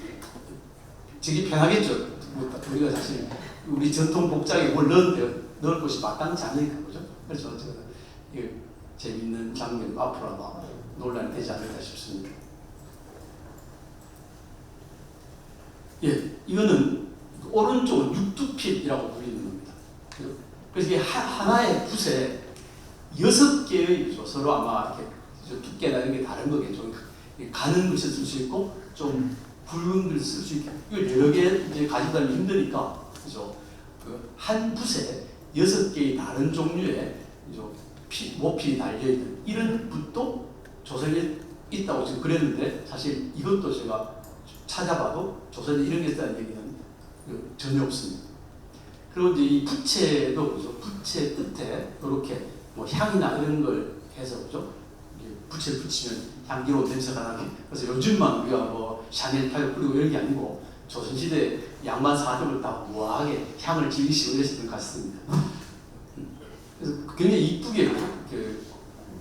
되게 편하겠죠. 우리가 사실 우리 전통 복장에 뭘 넣을 것이 마땅치 않으니까, 그죠? 그래서 어쨌든 이게 재미있는 장면 앞으로 아마 논란이 되지 않을까 싶습니다. 예, 이거는 오른쪽은 육두필이라고 불리는 겁니다. 그래서 이게 하나의 붓에 6개의 서로 아마 이렇게 두께나 이런 게 다른 거겠죠. 가는 글씨 쓸 수 있고 좀 붉은 글씨 쓸 수 있고, 이걸 여러 개 이제 가지고 다니기 힘드니까, 그죠? 한 붓에 6개의 다른 종류의 모필이 달려있는 이런 붓도 조선에 있다고 지금 그랬는데, 사실 이것도 제가 찾아봐도 조선에 이런 게 있다는 얘기는 전혀 없습니다. 그리고 이제 이 부채도, 그죠? 부채 끝에 이렇게 뭐 향이나 이런 걸 해서, 그죠? 부채를 붙이면 향기로운 냄새가 나게. 그래서 요즘만 우리가 뭐 샤넬 타입 뿌리고 이런 게 아니고, 조선시대 양반 사족을 딱 우아하게 향을 즐기시고 이러시던 것 같습니다. 그래서 굉장히 이쁘게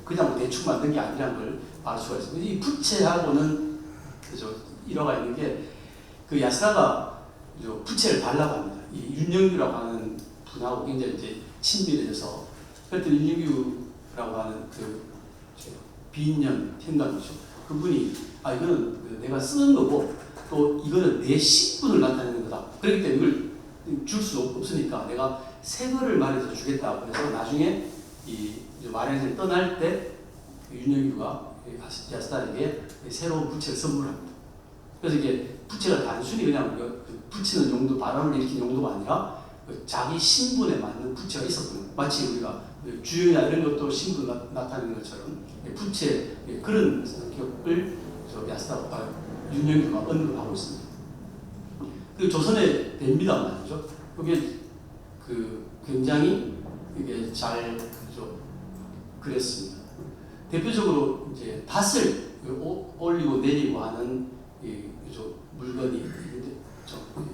그냥 대충 만든 게 아니라는 걸 알 수가 있습니다. 이 부채하고는 그죠? 일화가 있는 게, 그 야스다가 부채를 달라고 합니다. 이 윤영규라고 하는 분하고 굉장히 이제 친밀해져서, 그때 윤영규라고 하는 그 비인년 현관이죠. 그분이 이거는 내가 쓰는 거고 또 이거는 내 신분을 나타내는 거다. 그렇기 때문에 이걸 줄 수 없으니까 내가 새 거를 마련해서 주겠다고 해서 나중에 이 마련을 떠날 때 윤영규가 야스다에게 새로운 부채를 선물합니다. 그래서 이게 부채가 단순히 그냥 붙이는 용도, 바람을 일으키는 용도가 아니라 자기 신분에 맞는 부채가 있었거든요. 마치 우리가 주연이나 이런 것도 신분 나타내는 것처럼 부채 그런 성격을 윤영규가 언급하고 있습니다. 그 조선에 됩니다 말이죠. 그게 굉장히 이게 잘 그랬습니다. 대표적으로 이제 닷을 올리고 내리고 하는 물건이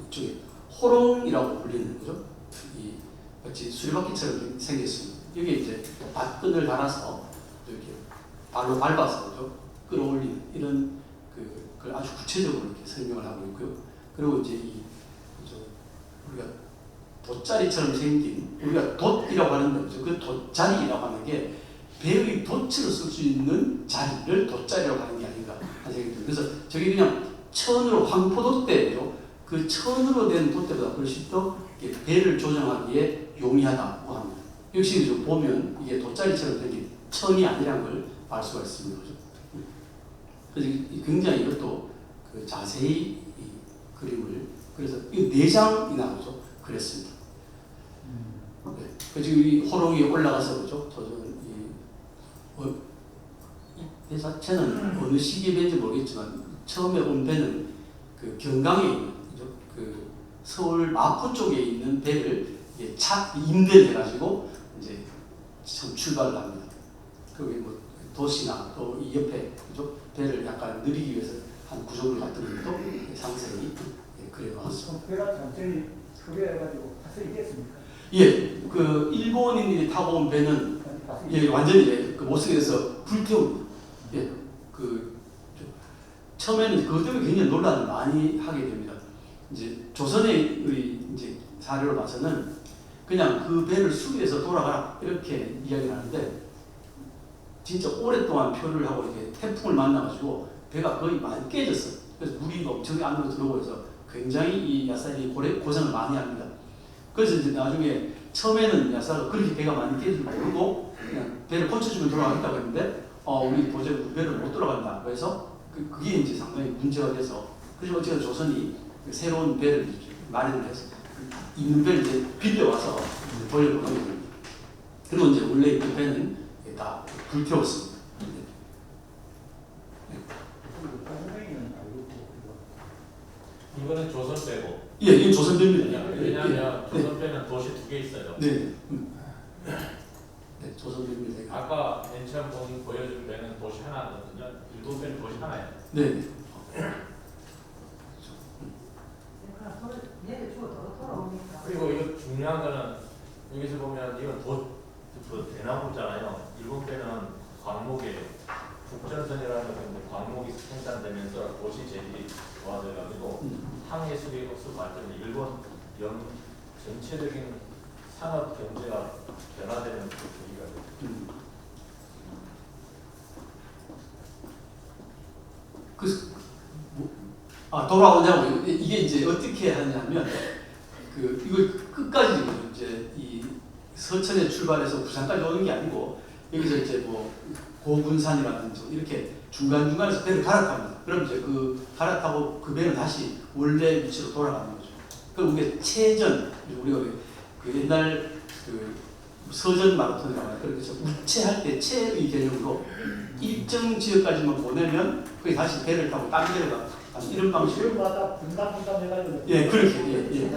이쪽에 호롱이라고 불리는 거죠. 마치 수레바퀴처럼 생겼습니다. 여기에 이제 닷끈을 달아서 이렇게 발로 밟아서 끌어올리는 이런 그걸 아주 구체적으로 이렇게 설명을 하고 있고요. 그리고 이제 우리가 돗자리처럼 생긴, 우리가 돛이라고 하는데 그 돗자리라고 하는 게 배의 돛으로 쓸 수 있는 자리를 돗자리라고 하는 게 아닌가 하는 생각이 듭니다. 그래서 저게 그냥 천으로 황포돛대죠. 그 천으로 된 돛대보다 훨씬 더 배를 조정하기에 용이하다고 합니다. 역시 보면 이게 돗자리처럼 생긴 천이 아니라는 걸 알 수가 있습니다. 그래서 굉장히 이것도 자세히 이 그림을, 그래서 이 4장이나 그죠? 그랬습니다. 네. 지금 이 호롱이 올라가서 그죠? 이 자체는 어느 시기에 뵌지 모르겠지만 처음에 온 배는 그 경강에 있는 그 서울 마포 쪽에 있는 배를 이게 차 임대를 해가지고 이제 처음 출발을 합니다. 거기 뭐 도시나 또 이 옆에 그죠? 배를 약간 느리기 위해서 한 구조물 같은 것도 상세히 그려놨습니다. 배가 완전히 크게 해가지고 파설이 됐습니까? 예, 그 일본인들이 타고 온 배는 예, 완전히 예, 그 못쓰게 돼서 불태웁니다. 예, 처음에는 그것 때문에 굉장히 논란을 많이 하게 됩니다. 이제 조선의 이제 사례로 봐서는 그냥 그 배를 수리해서 돌아가라 이렇게 이야기를 하는데 진짜 오랫동안 표류를 하고 이렇게 태풍을 만나가지고 배가 거의 많이 깨졌어요. 그래서 물이 엄청 안으로 들어오고 해서 굉장히 이 야사이 고생을 많이 합니다. 그래서 이제 나중에 처음에는 야사가 그렇게 배가 많이 깨질 줄 모르고 그냥 배를 고쳐주면 돌아가겠다고 했는데 우리 도저히 그 배를 못 돌아간다. 그래서 그게 이제 상당히 문제가 돼서 그래서 어쨌든 조선이 새로운 배를 마련을 해서 있는 배를 이제 빌려와서 돌려보는 겁니다. 그리고 이제 원래 그 배는 다 불태웠습니다. 이거는 조선 빼고. 예, 이게 조선 배입니다. 왜냐하면 조선 빼는 도시 2개 있어요. 네. 네, 조선 배입니다. 아까 맨 처음 보여준 배는 도시 하나거든요. 일본 배는 도시 하나예요. 네. 그리고 이거 중요한 거는 여기서 보면 이건 대나무잖아요. 일본 배는 광목이에요. 북전선이라는 건 광목이 생산되면서 도시 재질이 좋아져가지고 항해수리 수 발전이 일본 전체적인 산업 경제가 변화되는 계기가 됩니다. 돌아오냐고 이게 이제 어떻게 하냐면 이걸 끝까지 이제 이 서천에 출발해서 부산까지 오는 게 아니고 여기서 이제 뭐 고군산이라든지 이렇게 중간중간에서 배를 갈아탑니다. 그럼 이제 그 갈아타고 그 배는 다시 원래 위치로 돌아가는 거죠. 그럼 이게 체전, 우리가 그 옛날 그 서전 마라톤이라고 하요 그래서 우체할 때 체의 개념으로 일정 지역까지만 보내면 그게 다시 배를 타고 딴 데로 가. 이런 방식으로. 지역마다 분담 해가지고. 예, 그렇게.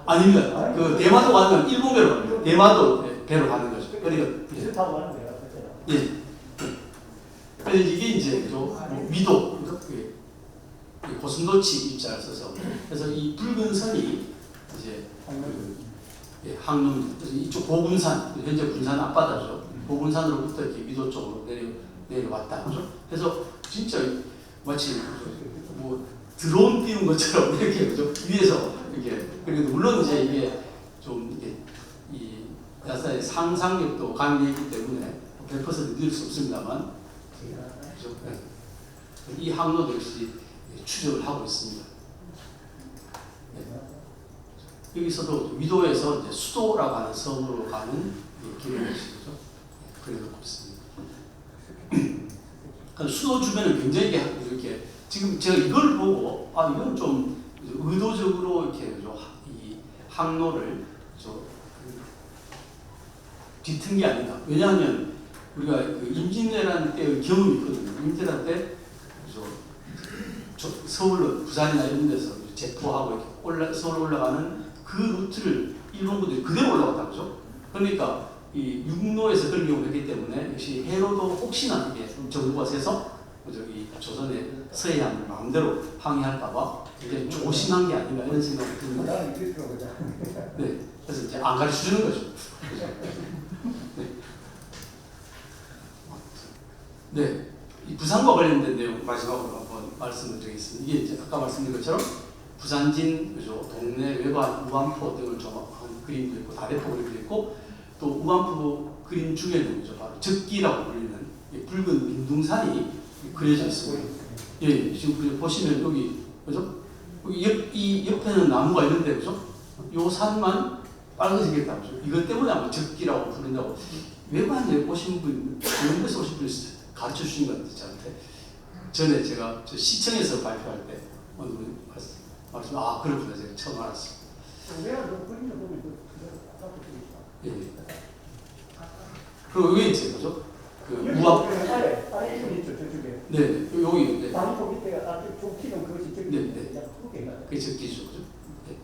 아닙니다. 그 대마도 가면 일본 배로 갑니다. 대마도 배로 가는 거죠. 그러니까 비슷하고 하는 거예요. 예. 그래서 이게 이제 위도 고슴도치 입자를 써서 그래서 이 붉은 선이 이제 항로 그래서 이쪽 고군산 현재 군산 앞바다죠. 고군산으로부터 이렇게 위도 쪽으로 내려왔다. 그죠? 그래서 진짜 마치 뭐 드론 띄운 것처럼 이렇게 그죠? 위에서 이렇게 그리고 물론 이제 이게 좀 이 야사의 상상력도 강했기 때문에 100% 믿을 수 없습니다만 그죠? 네. 이 항로도 역시 추적을 하고 있습니다. 네. 여기서도 위도에서 이제 수도라고 하는 섬으로 가는 길을 것이죠. 그려놓고 있습니다. 수도 주변은 굉장히 이렇게 지금 제가 이걸 보고 이건 좀 의도적으로 이렇게 이 항로를 뒤튼 게 아닌가. 왜냐하면 우리가 그 임진왜란 때의 경험이 있거든요. 임진왜란 때 서울로 부산이나 이런 데서 제포하고 이렇게 서울 올라가는 그 루트를 일본 분들이 그대로 올라갔다 그죠? 그러니까 이 육로에서 그런 경우가 있기 때문에 역시 해로도 혹시나 이게 정부가 세서 저기 조선의 서해안을 마음대로 항해할까봐 굉장히 조심한 게 아닌가 이런 생각이 듭니다. 네, 그래서 이제 안 가르쳐 주는 거죠. 네, 이 부산과 관련된 내용 마지막으로 한번 말씀을 드리겠습니다. 이게 이제 아까 말씀드린 것처럼 부산진, 그죠? 동네 외관, 우암포 등을 조합한 그림도 있고 다대포 그림도 있고 또 우암포 그림 중에는 그죠? 바로 적기라고 불리는 붉은 민둥산이 그려져 있습니다. 예, 지금 보시면 여기 그죠? 이 옆에는 나무가 있는데 그죠? 요 산만 빨간색이었다 그죠? 이것 때문에 아마 적기라고 부른다고 외관에 오신 분, 이런 데서 오신 분이 가르쳐 주신 것 같아요, 저한테. 전에 제가 시청에서 발표할 때 어느 분이 말씀, 그렇구나, 제가 처음 알았어요. 예. 그리고 여기 이제 뭐죠? 그 여기 우압 아래 좀 있죠 저쪽에. 네 여기 네. 방포 밑에 아주 좁히는 그것이 저기 네, 네. 약간 크게 가요. 그게 적기죠, 그죠? 네.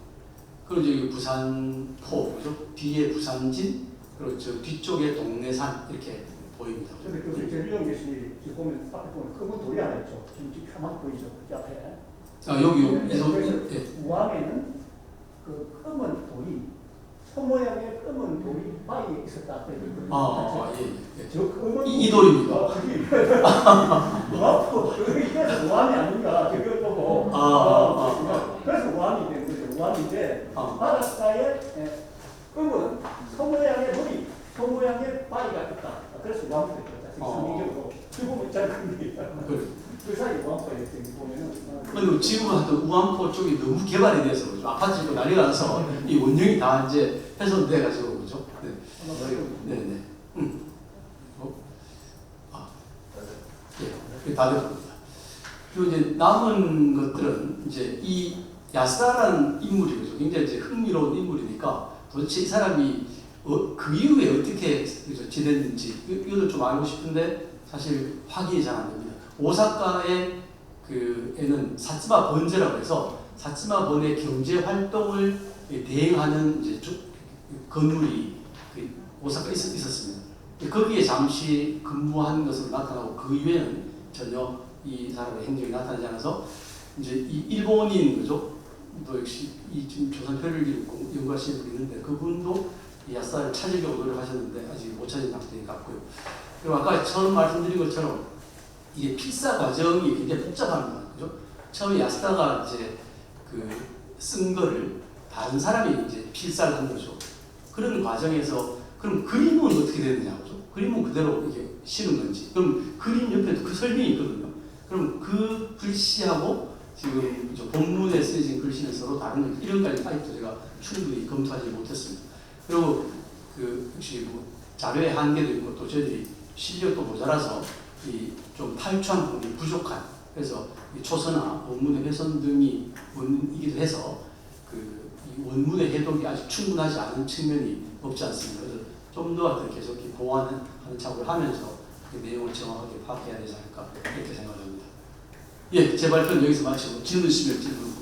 그리고 저기 부산포, 그죠? 뒤에 부산진, 그리고 저 뒤쪽에 동래산 이렇게 보입니다. 근데 그 전리동 교수님 지금 보면 앞에 보면 큰 돌이 하나 있죠. 지금 켜만 보이죠 그 앞에. 아 여기 그래서 예. 우암에는 그 검은 돌이 소 모양의 검은 돌이 바위에 있었다. 예. 저 검은 이 돌입니다. 저기 이게 우암이 아닌가 저걸 보고 그래서 우암이 된 거죠. 우암인데 바닷가에 검은 소 모양의 돌이 소 모양의 바위가 있다. 그래서 우암이 됐다. 상징적으로 지금은 잘 겁니다. 그 사이 우암가 이렇게 보면은. 근데 지금은 하여튼 우암포 쪽이 너무 개발이 돼서 그죠? 아파트 짓고 난리가 나서 이 원형이 다 이제 훼손돼 가지고 그죠? 네. 네. 예, 다 됐습니다. 그리고 이제 남은 것들은 이제 이 야스다라는 인물이 그죠? 굉장히 이제 흥미로운 인물이니까 도대체 이 사람이 그 이후에 어떻게 그죠? 지냈는지 이것도 좀 알고 싶은데 사실 확인이 잘 안 됩니다. 오사카의 에는 사츠마 번제라고 해서 사츠마 번의 경제 활동을 대행하는 이제 건물이 오사카에 있었습니다. 거기에 잠시 근무한 것으로 나타나고 그 이외에는 전혀 이 사람의 행적이 나타나지 않아서 이제 이 일본인 그죠? 또 역시 이 지금 조선표를 연구하시는 분이 있는데 그분도 이 야스다를 찾으려고 노력하셨는데 아직 못 찾은 상태인 것 같고요. 그리고 아까 처음 말씀드린 것처럼 이게 필사 과정이 굉장히 복잡합니다. 그죠? 처음에 야스다가 이제 쓴 거를 다른 사람이 이제 필사를 한 거죠. 그런 과정에서 그럼 그림은 어떻게 되느냐, 그죠? 그림은 그대로 이게 실은 건지. 그럼 그림 옆에도 그 설명이 있거든요. 그럼 그 글씨하고 지금 본문에 쓰여진 글씨는 서로 다른 건지 이런 까지도 제가 충분히 검토하지 못했습니다. 그리고 역시 자료의 한계도 있고 또 저희들이 실력도 모자라서 좀 탈출한 부분이 부족한 그래서 초서나 원문의 훼손 등이 원인이기도 해서 이 원문의 해독이 아직 충분하지 않은 측면이 없지 않습니다. 그래서 좀 더 계속 보완하는 작업을 하면서 그 내용을 정확하게 파악해야 되지 않을까 이렇게 생각합니다. 예, 제 발표는 여기서 마치고 질문 있으면 질문